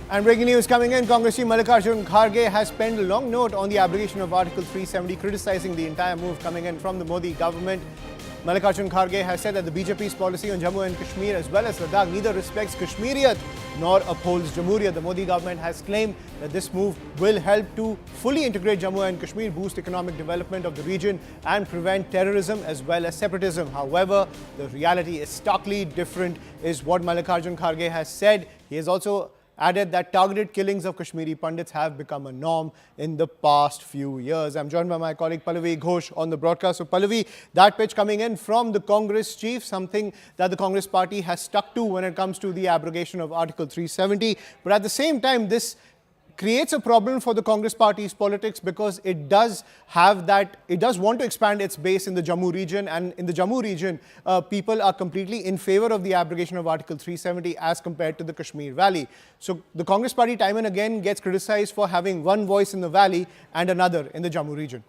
And breaking news coming in, Congress chief Mallikarjun Kharge has penned a long note on the abrogation of Article 370, criticizing the entire move coming in from the Modi government. Mallikarjun Kharge has said that the BJP's policy on Jammu and Kashmir as well as Ladakh neither respects Kashmiriyat nor upholds Jamhuriyat. The Modi government has claimed that this move will help to fully integrate Jammu and Kashmir, boost economic development of the region and prevent terrorism as well as separatism. However, the reality is starkly different, is what Mallikarjun Kharge has said. He has also added that targeted killings of Kashmiri Pandits have become a norm in the past few years. I'm joined by my colleague Pallavi Ghosh on the broadcast. So Pallavi, that pitch coming in from the Congress chief, something that the Congress party has stuck to when it comes to the abrogation of Article 370. But at the same time, this creates a problem for the Congress party's politics because it does want to expand its base in the Jammu region, and in the Jammu region, people are completely in favor of the abrogation of Article 370 as compared to the Kashmir Valley. So the Congress party time and again gets criticized for having one voice in the valley and another in the Jammu region.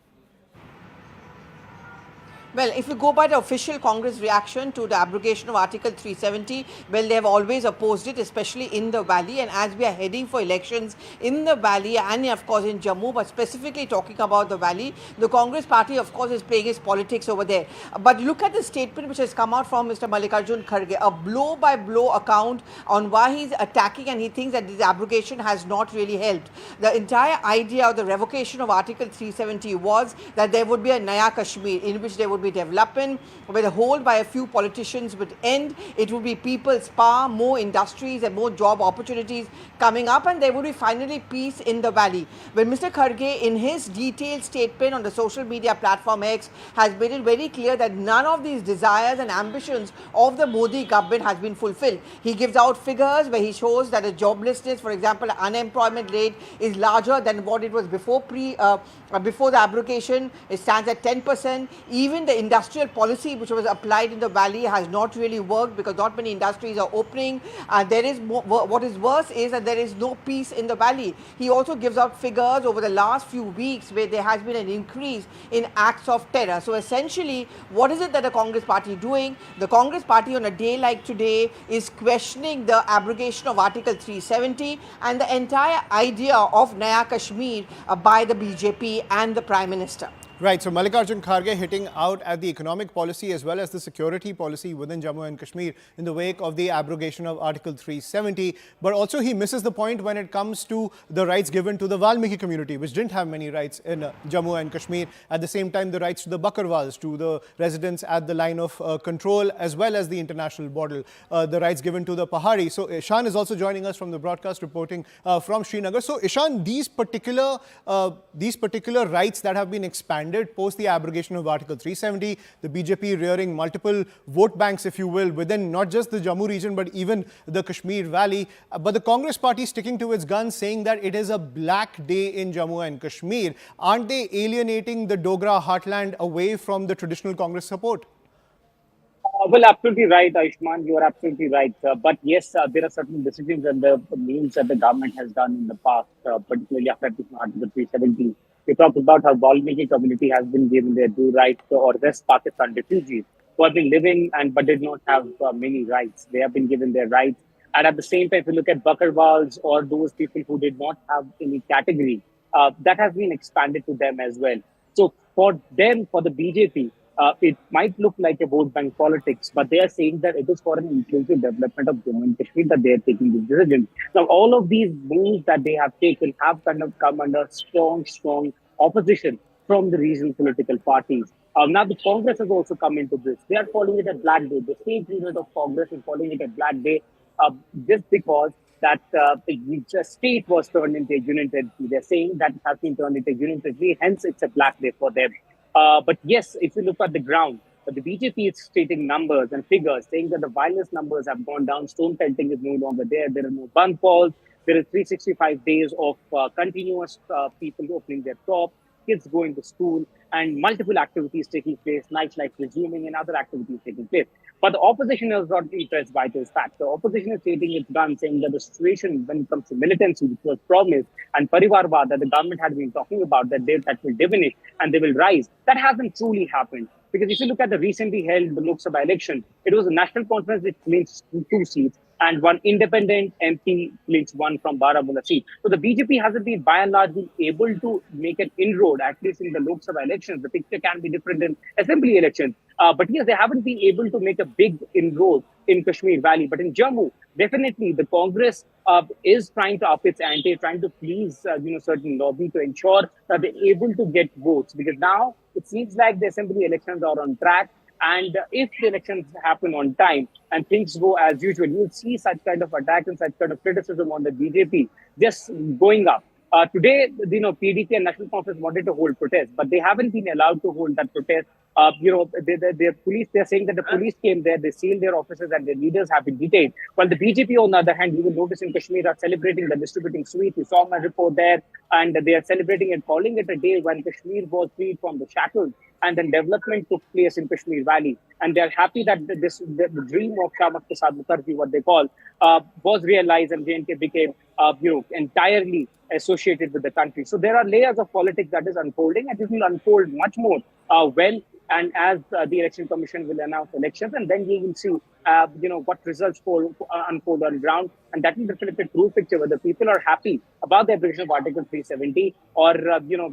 Well, if you go by the official Congress reaction to the abrogation of Article 370, well, they have always opposed it, especially in the valley. And as we are heading for elections in the valley and, of course, in Jammu, but specifically talking about the valley, the Congress party, of course, is playing its politics over there. But look at the statement which has come out from Mr. Mallikarjun Kharge, a blow-by-blow account on why he's attacking, and he thinks that this abrogation has not really helped. The entire idea of the revocation of Article 370 was that there would be a Naya Kashmir in which there would be development, where the hold by a few politicians would end. It would be people's power, more industries and more job opportunities coming up, and there would be finally peace in the valley. When Mr. Kharge, in his detailed statement on the social media platform X, has made it very clear that none of these desires and ambitions of the Modi government has been fulfilled. He gives out figures where he shows that the joblessness, for example, unemployment rate is larger than what it was before the abrogation. It stands at 10%. Even the industrial policy which was applied in the valley has not really worked because not many industries are opening. There is more, what is worse is that there is no peace in the valley. He also gives out figures over the last few weeks where there has been an increase in acts of terror. So essentially, what is it that the Congress party is doing? The Congress party on a day like today is questioning the abrogation of Article 370 and the entire idea of Naya Kashmir by the BJP and the Prime Minister. Right, so Mallikarjun Kharge hitting out at the economic policy as well as the security policy within Jammu and Kashmir in the wake of the abrogation of Article 370. But also he misses the point when it comes to the rights given to the Valmiki community, which didn't have many rights in Jammu and Kashmir. At the same time, the rights to the Bakarwals, to the residents at the line of control, as well as the international border, the rights given to the Pahari. So Ishan is also joining us from the broadcast, reporting from Srinagar. So Ishan, these particular rights that have been expanded post the abrogation of Article 370, the BJP rearing multiple vote banks, if you will, within not just the Jammu region, but even the Kashmir Valley. But the Congress party sticking to its guns, saying that it is a black day in Jammu and Kashmir. Aren't they alienating the Dogra heartland away from the traditional Congress support? Well, absolutely right, Ayushman. You are absolutely right. But yes, there are certain decisions and the means that the government has done in the past, particularly after Article 370. We talked about how Valmiki community has been given their due right to arrest Pakistan refugees who have been living but did not have many rights. They have been given their rights. And at the same time, if you look at Bakarwals or those people who did not have any category, that has been expanded to them as well. So for them, for the BJP, it might look like a vote bank politics, but they are saying that it is for an inclusive development of Jammu and Kashmir that they are taking this decision. Now, all of these moves that they have taken have kind of come under strong opposition from the regional political parties. Now, the Congress has also come into this. They are calling it a black day. The state leaders of Congress is calling it a black day just because that the state was turned into a union territory. They're saying that it has been turned into a union territory, hence it's a black day for them. But yes, if you look at the ground, the BJP is stating numbers and figures, saying that the violence numbers have gone down, stone pelting is no longer there, there are no bunk falls, there is 365 days of continuous people opening their shops, kids going to school, and multiple activities taking place, nightlife resuming and other activities taking place. But the opposition is not impressed by this fact. The opposition is stating its gun, saying that the situation when it comes to militancy, which was promised, and Parivarvad that the government had been talking about, that will diminish and they will rise, that hasn't truly happened. Because if you look at the recently held Lok Sabha election, it was a national conference which claims 2 seats. and one independent MP clinch one from Baramulla seat. So the BJP hasn't been, by and large, been able to make an inroad, at least in the Lok Sabha elections. The picture can be different in assembly elections. But yes, they haven't been able to make a big inroad in Kashmir Valley. But in Jammu, definitely the Congress is trying to up its ante, trying to please certain lobby to ensure that they're able to get votes. Because now it seems like the assembly elections are on track. And if the elections happen on time and things go as usual, you'll see such kind of attack and such kind of criticism on the BJP just going up. Today, PDP and National Conference wanted to hold protests, but they haven't been allowed to hold that protest. The police, they're saying that the police came there, they sealed their offices and their leaders have been detained. While the BJP, on the other hand, you will notice in Kashmir are celebrating the distributing sweets. We saw my report there, and they are celebrating and calling it a day when Kashmir was freed from the shackles and then development took place in Kashmir Valley. And they're happy that the dream of Shama Prasad Mukherjee, what they call, was realized and J&K became, entirely associated with the country. So there are layers of politics that is unfolding, and it will unfold much more well. And as the Election Commission will announce elections, and then we will see, what results unfold on ground, and that will reflect a true picture whether people are happy about the application of Article 370, or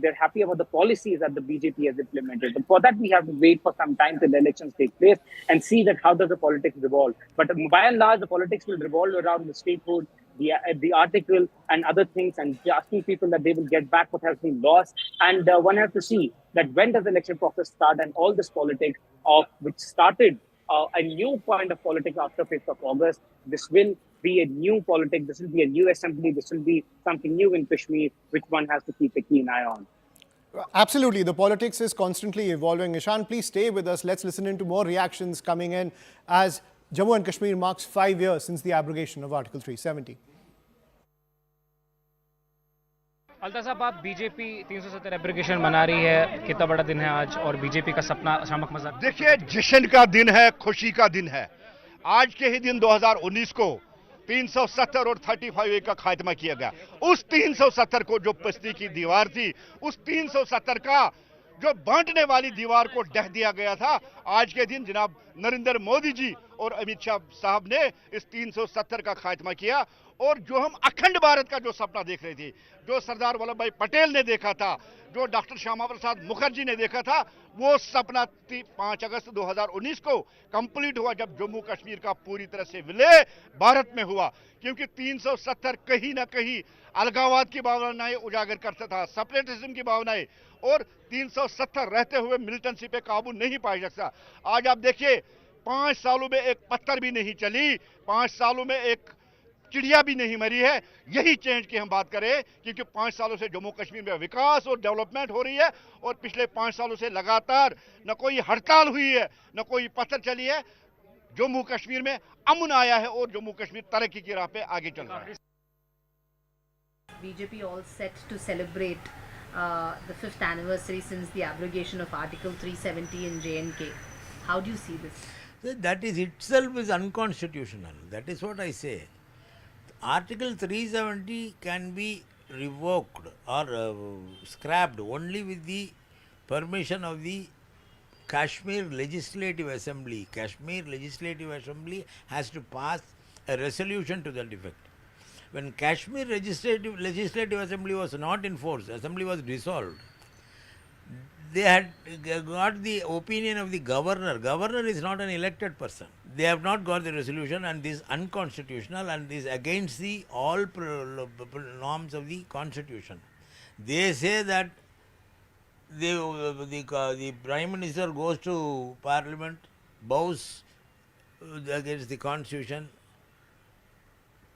they're happy about the policies that the BJP has implemented. But for that, we have to wait for some time till the elections take place and see that how does the politics revolve. But by and large, the politics will revolve around the statehood, the article and other things, and asking people that they will get back what has been lost. And one has to see that when does the election process start, and all this politics of which started a new point of politics after 5th of August, this will be a new politics, this will be a new assembly, this will be something new in Kashmir, which one has to keep a keen eye on. Absolutely. The politics is constantly evolving. Ishan, please stay with us. Let's listen into more reactions coming in as Jammu and Kashmir marks 5 years since the abrogation of Article 370. Altaf साहब, आप BJP 370 एब्रिगेशन मना रही है, कितना बड़ा दिन है आज, और बीजेपी का सपना शामक मजाक? देखिए, जश्न का दिन है, खुशी का दिन है। आज के ही दिन 2019 को 370 और 35A का खात्मा किया गया। उस 370 को जो बस्ती की दीवार थी, उस 370 का जो बांटने वाली दीवार को ढह दिया गया था, आज के दिन जनाब नरेंद्र मोदी जी और अमित शाह साहब ने इस 370 का खात्मा किया। और जो हम अखंड भारत का जो सपना देख रहे थे, जो सरदार वल्लभ भाई पटेल ने देखा था, जो डॉक्टर श्यामा प्रसाद मुखर्जी ने देखा था, वो सपना 5 अगस्त 2019 को कंप्लीट हुआ, जब जम्मू कश्मीर का पूरी तरह से विलय भारत में हुआ। क्योंकि 370 कहीं ना कहीं अलगाववाद की भावनाएं उजागर करता था, सेपरेटिज्म की भावनाएं, और 370 रहते हुए मिलिटेंसी पे काबू नहीं पाया जा सकता। आज आप देखिए, 5 सालों में एक पत्थर भी नहीं चली, 5 सालों में एक चिड़िया भी नहीं मरी है। यही चेंज की हम बात करें, क्योंकि 5 सालों से जम्मू कश्मीर में विकास और डेवलपमेंट हो रही है, और पिछले 5 सालों से लगातार न कोई हड़ताल हुई है, न कोई पत्थर चली है। जम्मू कश्मीर में अमन आया है और जम्मू कश्मीर तरक्की की राह पे आगे चल रहा है। BJP all set to celebrate the 5th anniversary since the abrogation of Article 370 in J&K. How do you see this? That is itself is unconstitutional. That is what I say. Article 370 can be revoked or scrapped only with the permission of the Kashmir Legislative Assembly. Kashmir Legislative Assembly has to pass a resolution to that effect. When Kashmir Legislative Assembly was not in force, Assembly was dissolved, they had got the opinion of the governor. Governor is not an elected person. They have not got the resolution, and this is unconstitutional and is against the all norms of the constitution. They say that the Prime Minister goes to Parliament, bows against the constitution,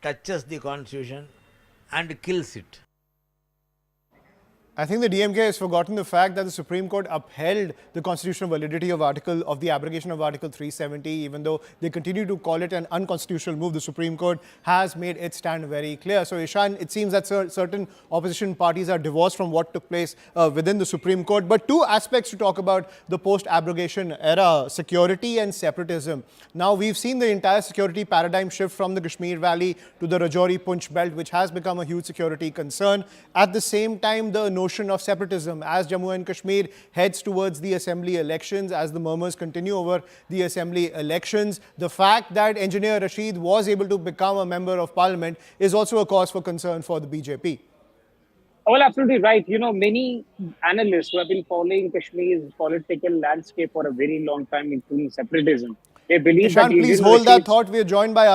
touches the constitution and kills it. I think the DMK has forgotten the fact that the Supreme Court upheld the constitutional validity of the abrogation of Article 370, even though they continue to call it an unconstitutional move. The Supreme Court has made its stand very clear. So, Ishan, it seems that certain opposition parties are divorced from what took place within the Supreme Court. But two aspects to talk about the post-abrogation era: security and separatism. Now, we've seen the entire security paradigm shift from the Kashmir Valley to the Rajouri Punch belt, which has become a huge security concern. At the same time, the notion notion of separatism as Jammu and Kashmir heads towards the assembly elections, as the murmurs continue over the assembly elections. The fact that Engineer Rashid was able to become a member of parliament is also a cause for concern for the BJP. Well, absolutely right. You know, many analysts who have been following Kashmir's political landscape for a very long time, including separatism, they believe that Ishan, please Engineer hold that Rashid's thought. We are joined by